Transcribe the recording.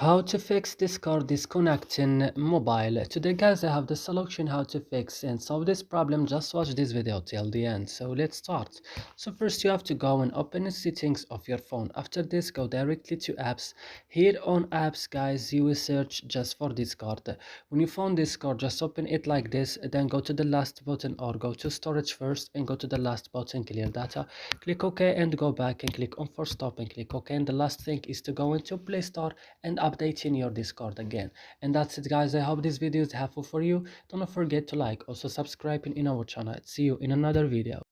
How to fix Discord disconnecting mobile. Today guys, I have the solution how to fix and solve this problem. Just watch this video till the end. So let's start. So first you have to go and open the settings of your phone. After this, go directly to apps. Here on apps guys, you will search just for Discord. When you found Discord, just open it like this, then go to the last button or go to storage first and go to the last button, clear data. Click OK and go back and click on for stop and click OK. And the last thing is to go into Play Store and updating your Discord again. And that's it guys, I hope this video is helpful for you. Don't forget to like, also subscribe in our channel. See you in another video.